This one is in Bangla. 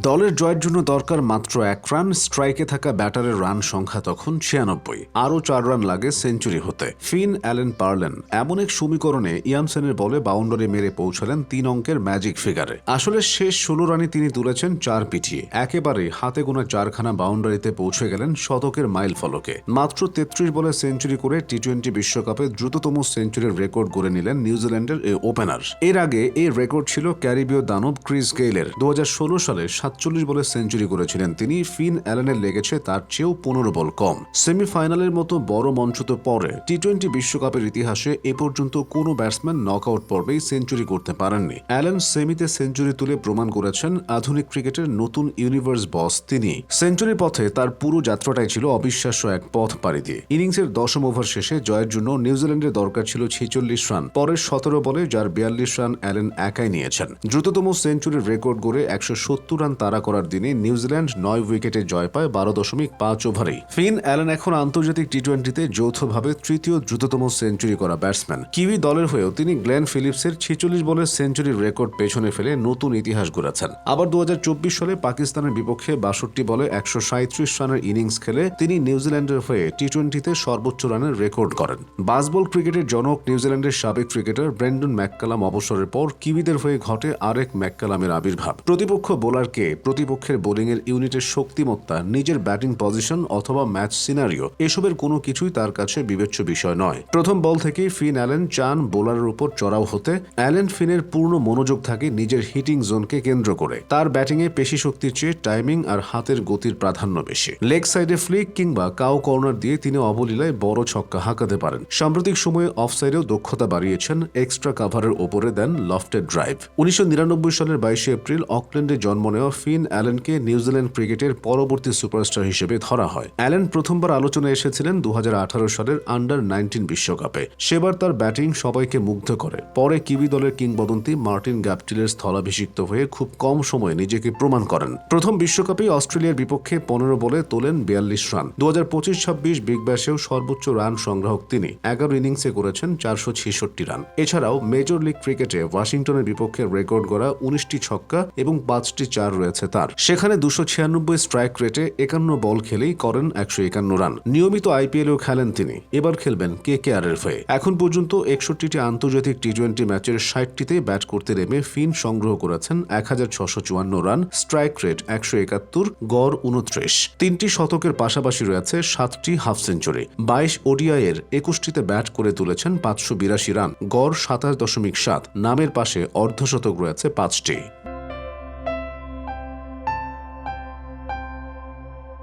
দলের জয়ের জন্য দরকার মাত্র 1 রান। স্ট্রাইকে থাকা ব্যাটারের রান সংখ্যা তখন 96। আরও 4 রান লাগে সেঞ্চুরি হতে। ফিন অ্যালেন পারলেন এমন এক সমীকরণে ইয়ানসেনের বলে বাউন্ডারি মেরে পৌঁছালেন 3 অঙ্কের ম্যাজিক ফিগারে। আসলে শেষ 16 রানে তিনি তুলেছেন 4 পিটিয়ে, একেবারে হাতে গোনা 4খানা বাউন্ডারিতে পৌঁছে গেলেন শতকের মাইল ফলকে। মাত্র 33 বলে সেঞ্চুরি করে টি-20 বিশ্বকাপে দ্রুততম সেঞ্চুরির রেকর্ড গড়ে নিলেন নিউজিল্যান্ডের এই ওপেনার। এর আগে এই রেকর্ড ছিল ক্যারিবীয় দানব ক্রিস গেইলের। 2016 সালে 47 বলে সেঞ্চুরি করেছিলেন তিনি। ফিন অ্যালেনের লেগেছে তার চেয়েও 15 বল কম। সেমিফাইনালের মতো বড় মঞ্চ তো পরে, টি-20 বিশ্বকাপের ইতিহাসে এ পর্যন্ত কোনো ব্যাটসম্যান নকআউট পর্বেই সেঞ্চুরি করতে পারেননি। অ্যালেন সেমিতে সেঞ্চুরি তুলে প্রমাণ করেছেন আধুনিক ক্রিকেটের নতুন ইউনিভার্স বস তিনি। সেঞ্চুরির পথে তার পুরো যাত্রাটাই ছিল অবিশ্বাস্য এক পথ পাড়ি দিয়ে। ইনিংসের 10ম ওভার শেষে জয়ের জন্য নিউজিল্যান্ডের দরকার ছিল 46 রান। পরের 17 বলে যার 42 রান অ্যালেন একাই নিয়েছেন। দ্রুততম সেঞ্চুরির রেকর্ড গড়ে 170 রান তাড়া করার দিনে নিউজিল্যান্ড 9 উইকেটে জয় পায় 12.5 ওভারেই। ফিন অ্যালেন এখন আন্তর্জাতিক টি-20তে যৌথভাবে তৃতীয় দ্রুততম সেঞ্চুরি করা ব্যাটসম্যান। কিউই দলের হয়েও তিনি গ্লেন ফিলিপসের 46 বলের সেঞ্চুরির রেকর্ড পেছনে ফেলে নতুন ইতিহাস গড়েছেন। আবার 2024 সালে পাকিস্তানের বিপক্ষে 62 বলে 137 রানের ইনিংস খেলে তিনি নিউজিল্যান্ডের হয়ে টি-20তে সর্বোচ্চ রানের রেকর্ড করেন। বাসবল ক্রিকেটের জনক নিউজিল্যান্ডের সাবেক ক্রিকেটার ব্রেন্ডন ম্যাককালাম অবসরের পর কিউইদের হয়ে ঘটে আরেক ম্যাককালামের আবির্ভাব। প্রতিপক্ষ বোলারকে প্রতিপক্ষের বোলিংয়ের ইউনিটের শক্তিমত্তা, নিজের ব্যাটিং পজিশন অথবা ম্যাচ সিনারিও, এসবের কোনো কিছুই তার কাছে বিবেচ্য বিষয় নয়। প্রথম বল থেকেই ফিন অ্যালেন চান বোলারের উপর চড়াও হতে। অ্যালেন ফিনের পূর্ণ মনোযোগ থাকে নিজের হিটিং জোনকে কেন্দ্র করে। তার ব্যাটিংয়ে পেশি শক্তির চেয়ে টাইমিং আর হাতের গতির প্রাধান্য বেশি। লেগ সাইডে ফ্লিক কিংবা কাউ কর্নার দিয়ে তিনি অবলীলায় বড় ছক্কা হাঁকাতে পারেন। সাম্প্রতিক সময়ে অফসাইডেও দক্ষতা বাড়িয়েছেন। এক্সট্রা কাভারের ওপরে দেন লফটেড ড্রাইভ। 1999 সালের 22 এপ্রিল অকল্যান্ডে জন্ম নেওয়া ফিন অ্যালেনকে নিউজিল্যান্ড ক্রিকেটের পরবর্তী সুপারস্টার হিসেবে ধরা হয়। অ্যালেন প্রথমবার আলোচনায় এসেছিলেন 2018 সালের আন্ডার-19 বিশ্বকাপে। সেবার তার ব্যাটিং সবাইকে মুগ্ধ করে। পরে কিউই দলের কিংবদন্তি মার্টিন গ্যাপটিলের স্থলাভিষিক্ত হয়ে খুব কম সময়ে নিজেকে প্রমাণ করেন। প্রথম বিশ্বকাপেই অস্ট্রেলিয়ার বিপক্ষে 15 বলে তোলেন 42 রান। 2025-26 বিগ ব্যাশেও সর্বোচ্চ রান সংগ্রাহক তিনি। 11 ইনিংসে করেছেন 466 রান। এছাড়াও মেজর লিগ ক্রিকেটে ওয়াশিংটনের বিপক্ষে রেকর্ড গড়া 19টি ছক্কা এবং 5টি চার রয়েছে তার। সেখানে 296 স্ট্রাইক রেটে 51 বল খেলেই করেন 151 রান। নিয়মিত আইপিএলেও খেলেন তিনি। এবার খেলবেন কেকেআরের হয়ে। এখন পর্যন্ত 61টি আন্তর্জাতিক টি-20 ম্যাচের 60টিতে ব্যাট করতে নেমে ফিন সংগ্রহ করেছেন 1654 রান, স্ট্রাইক রেট 171, গড় 29। 3টি শতকের পাশাপাশি রয়েছে 7টি হাফ সেঞ্চুরি। 22 ওডিআই এর 21টিতে ব্যাট করে তুলেছেন 582 রান, গড় 27.7। নামের পাশে অর্ধশতক রয়েছে 5টি।